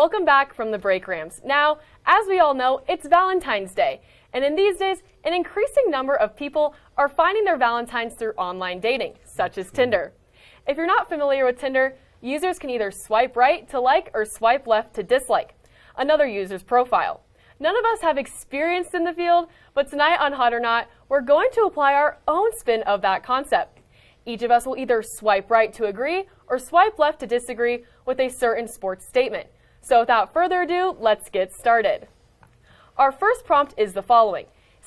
welcome back from the break, Rams. Now, as we all know, it's Valentine's Day, and in these days, an increasing number of people are finding their Valentines through online dating, such as Tinder. If you're not familiar with Tinder, users can either swipe right to like or swipe left to dislike another user's profile. None of us have experience in the field, but tonight on Hot or Not, we're going to apply our own spin of that concept. Each of us will either swipe right to agree or swipe left to disagree with a certain sports statement. So without further ado, let's get started. Our first prompt is the following.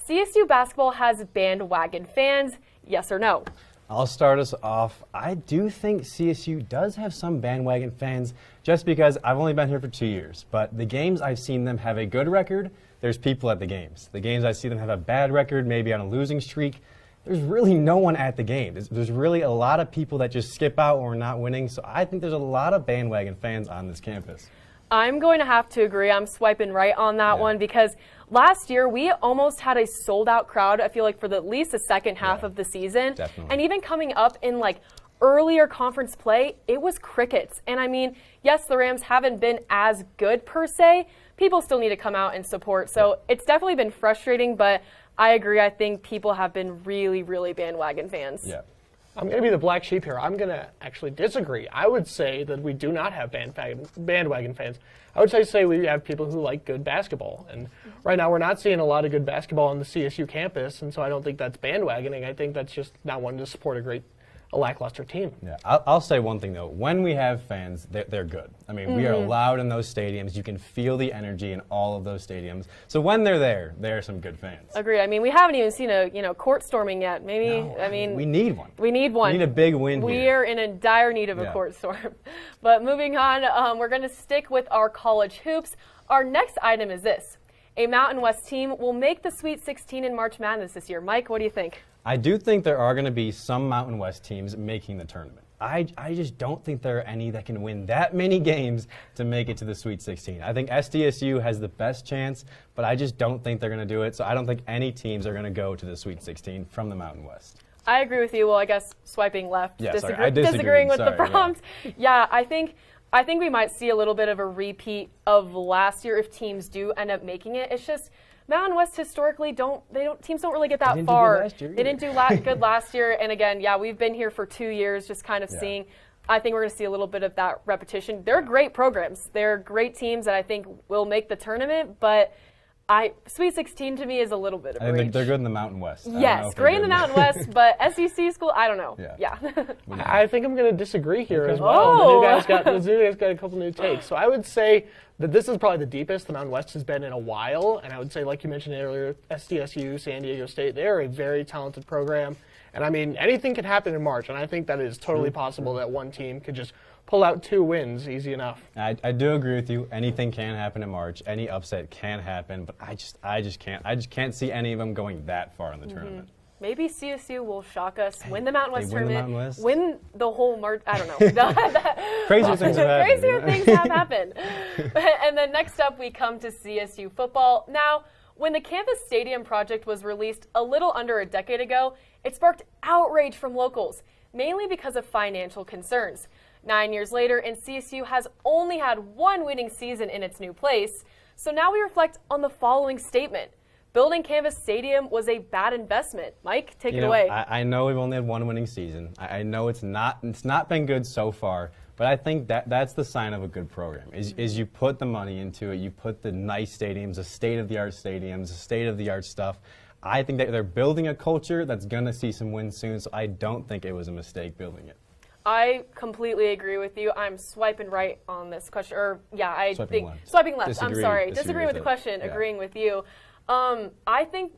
CSU basketball has bandwagon fans, yes or no? I'll start us off. I do think CSU does have some bandwagon fans just because I've only been here for 2 years. But the games I've seen them have a good record, there's people at the games. The games I see them have a bad record, maybe on a losing streak, there's really no one at the game. There's really a lot of people that just skip out when we're not winning. So I think there's a lot of bandwagon fans on this campus. I'm going to have to agree. I'm swiping right on that one because last year we almost had a sold-out crowd, I feel like, for at least the second half of the season. Definitely. And even coming up in like earlier conference play, it was crickets. And I mean, yes, the Rams haven't been as good per se. People still need to come out and support. So it's definitely been frustrating, but I agree. I think people have been really, really bandwagon fans. Yeah. I'm going to be the black sheep here. I'm going to actually disagree. I would say that we do not have bandwagon fans. I would say we have people who like good basketball. And right now we're not seeing a lot of good basketball on the CSU campus, and so I don't think that's bandwagoning. I think that's just not wanting to support a lackluster team. Yeah, I'll say one thing, though. When we have fans, they're good. I mean, we are loud in those stadiums. You can feel the energy in all of those stadiums. So when they're there, there are some good fans. Agree. I mean, we haven't even seen a court storming yet. Maybe, No, I mean, we need one. We need one. We need a big win here. We are in a dire need of a court storm. But moving on, we're going to stick with our college hoops. Our next item is this. A Mountain West team will make the Sweet 16 in March Madness this year. Mike, what do you think? I do think there are going to be some Mountain West teams making the tournament. I just don't think there are any that can win that many games to make it to the Sweet 16. I think SDSU has the best chance, but I just don't think they're going to do it. So I don't think any teams are going to go to the Sweet 16 from the Mountain West. I agree with you. Well, I guess swiping left, disagreeing with the prompt. Yeah, I think we might see a little bit of a repeat of last year if teams do end up making it. It's just Mountain West historically teams don't really get that far. They didn't do good last year, and again, we've been here for 2 years, just kind of seeing. I think we're going to see a little bit of that repetition. They're great programs. They're great teams that I think will make the tournament, but Sweet 16 to me is a little bit of a reach. They're good in the Mountain West. Yes, great in the Mountain West, but SEC school, I don't know. Yeah. I think I'm going to disagree here as well. The new guys got a couple new takes. So I would say that this is probably the deepest the Mountain West has been in a while, and I would say, like you mentioned earlier, SDSU, San Diego State, they're a very talented program. And I mean, anything could happen in March, and I think that is totally possible that one team could just pull out 2 wins easy enough. I do agree with you. Anything can happen in March. Any upset can happen, but I just can't see any of them going that far in the tournament. Maybe CSU will shock us, win the Mountain West tournament, win win the whole March. I don't know. Crazier things have happened. Crazier things have happened. And then next up, we come to CSU football. Now, when the Campus Stadium project was released a little under a decade ago, it sparked outrage from locals, mainly because of financial concerns. 9 years later, and CSU has only had one winning season in its new place. So now we reflect on the following statement. Building Campus Stadium was a bad investment. Mike, take it away. I know we've only had one winning season. I know it's not been good so far, but I think that's the sign of a good program, is you put the money into it, you put the nice stadiums, the state-of-the-art stadiums, the state-of-the-art stuff. I think that they're building a culture that's going to see some wins soon, so I don't think it was a mistake building it. I completely agree with you. I'm swiping right on this question. Swiping left. I'm sorry. Disagreeing with the question, agreeing with you. I think,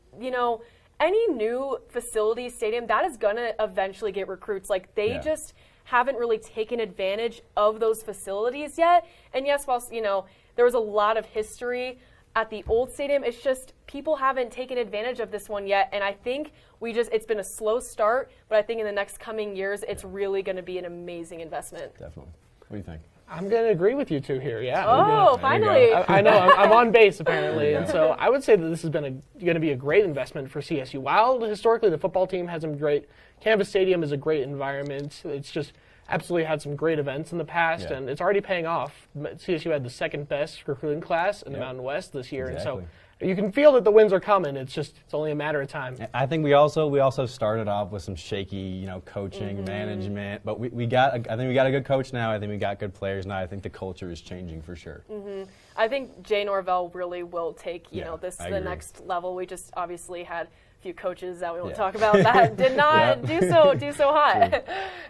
any new facility, stadium, that is going to eventually get recruits. Like, they just haven't really taken advantage of those facilities yet. And yes, whilst, there was a lot of history at the old stadium, it's just people haven't taken advantage of this one yet. And I think it's been a slow start, but I think in the next coming years, it's really going to be an amazing investment. Definitely. What do you think? I'm going to agree with you two here, yeah. Oh, finally. I know, I'm on base apparently, and so I would say that this has been going to be a great investment for CSU. While historically the football team has been great, Campus Stadium is a great environment. It's just, absolutely had some great events in the past, and it's already paying off. CSU had the second best recruiting class in the Mountain West this year, and so you can feel that the wins are coming. It's only a matter of time. I think we also started off with some shaky, coaching, management, but I think we got a good coach now. I think we got good players now. I think the culture is changing for sure. I think Jay Norvell really will take this to the next level. We just obviously had a few coaches that we won't talk about that did not do so hot.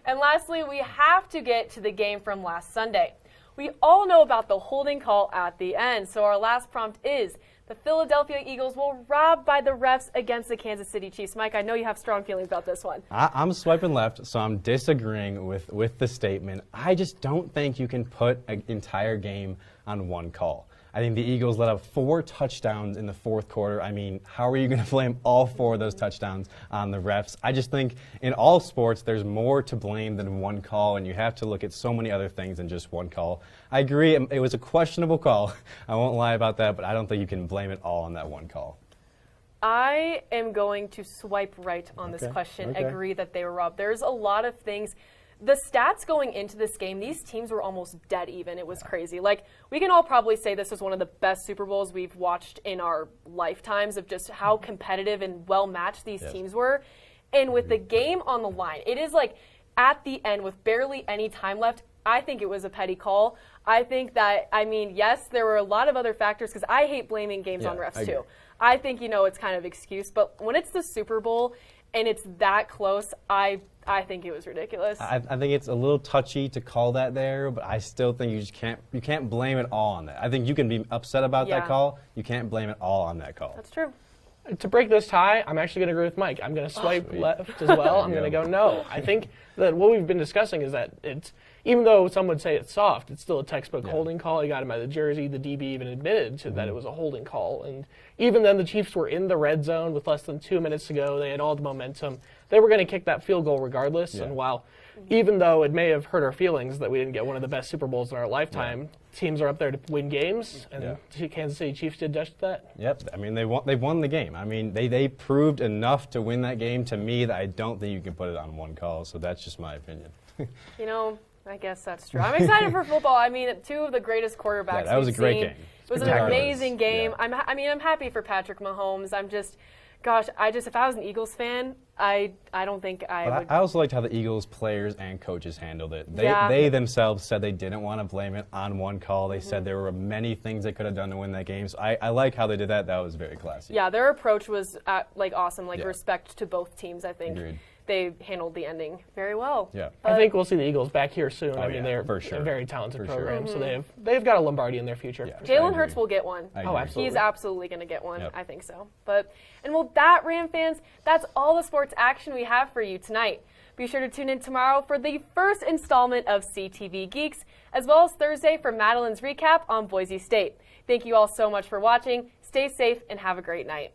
And lastly, we have to get to the game from last Sunday. We all know about the holding call at the end, so our last prompt is: the Philadelphia Eagles were robbed by the refs against the Kansas City Chiefs. Mike, I know you have strong feelings about this one. I'm swiping left, so I'm disagreeing with the statement. I just don't think you can put an entire game on one call. I think the Eagles let up 4 touchdowns in the fourth quarter. I mean, how are you going to blame all 4 of those touchdowns on the refs? I just think in all sports, there's more to blame than one call, and you have to look at so many other things than just one call. I agree, it was a questionable call. I won't lie about that, but I don't think you can blame it all on that one call. I am going to swipe right on this question, agree that they were robbed. There's a lot of things. The stats going into this game, these teams were almost dead even. It was crazy. Like, we can all probably say this was one of the best Super Bowls we've watched in our lifetimes of just how competitive and well-matched these teams were. And with the game on the line, it is like at the end with barely any time left, I think it was a petty call. I think that, yes, there were a lot of other factors because I hate blaming games on refs too. I think, it's kind of excuse. But when it's the Super Bowl and it's that close, I think it was ridiculous. I think it's a little touchy to call that there, but I still think you can't blame it all on that. I think you can be upset about that call. You can't blame it all on that call. That's true. To break this tie, I'm actually going to agree with Mike. I'm going to swipe left as well. I'm going to go no. I think that what we've been discussing is that it's, even though some would say it's soft, it's still a textbook holding call. He got him by the jersey. The DB even admitted to that it was a holding call. And even then, the Chiefs were in the red zone with less than 2 minutes to go. They had all the momentum. They were going to kick that field goal regardless. And while, even though it may have hurt our feelings that we didn't get one of the best Super Bowls in our lifetime, teams are up there to win games, and the Kansas City Chiefs did just that. Yep. They won the game. They proved enough to win that game to me that I don't think you can put it on one call. So that's just my opinion. I guess that's true. I'm excited for football. 2 of the greatest quarterbacks that was a great game. It was an amazing game. Yeah. I'm happy for Patrick Mahomes. If I was an Eagles fan, I don't think I would. I also liked how the Eagles players and coaches handled it. They themselves said they didn't want to blame it on one call. They said there were many things they could have done to win that game. So I like how they did that. That was very classy. Yeah, their approach was awesome. Respect to both teams, I think. Agreed. They handled the ending very well. Yeah, I think we'll see the Eagles back here soon. They're for sure. a very talented program, so they've got a Lombardi in their future. Yeah. Jalen Hurts will get one. Absolutely. He's absolutely going to get one. Yep. I think so. And with that, Ram fans, that's all the sports action we have for you tonight. Be sure to tune in tomorrow for the first installment of CTV Geeks, as well as Thursday for Madeline's recap on Boise State. Thank you all so much for watching. Stay safe and have a great night.